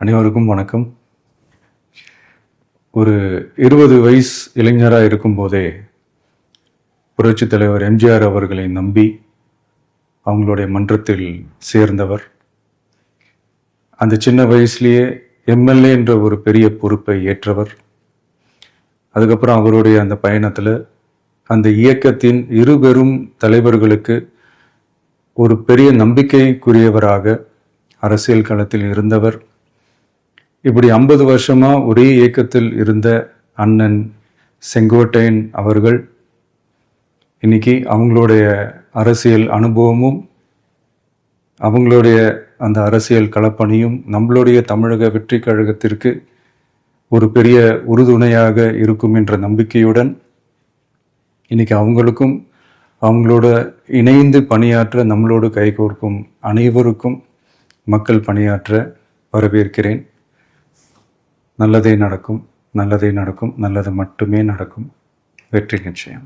அனைவருக்கும் வணக்கம். ஒரு 20 வயசு இளைஞராக இருக்கும்போதே புரட்சித் தலைவர் எம்ஜிஆர் அவர்களை நம்பி அவங்களுடைய மன்றத்தில் சேர்ந்தவர். அந்த சின்ன வயசுலேயே எம்எல்ஏ என்ற ஒரு பெரிய பொறுப்பை ஏற்றவர். அதுக்கப்புறம் அவருடைய அந்த பயணத்தில் அந்த இயக்கத்தின் இருபெரும் தலைவர்களுக்கு ஒரு பெரிய நம்பிக்கைக்குரியவராக அரசியல் களத்தில் இருந்தவர். இப்படி 50 வருஷமா ஒரே இயக்கத்தில் இருந்த அண்ணன் செங்கோட்டையன் அவர்கள் இன்னைக்கு அவங்களுடைய அரசியல் அனுபவமும் அவங்களுடைய அந்த அரசியல் களப்பணியும் நம்மளுடைய தமிழக வெற்றி கழகத்திற்கு ஒரு பெரிய உறுதுணையாக இருக்கும் என்ற நம்பிக்கையுடன் இன்னைக்கு அவங்களுக்கும் அவங்களோட இணைந்து பணியாற்ற நம்மளோடு கைகோர்க்கும் அனைவருக்கும் மக்கள் பணியாற்ற வரவேற்கிறேன். நல்லதே நடக்கும், நல்லதே நடக்கும், நல்லது மட்டுமே நடக்கும். வெற்றி நிச்சயம்.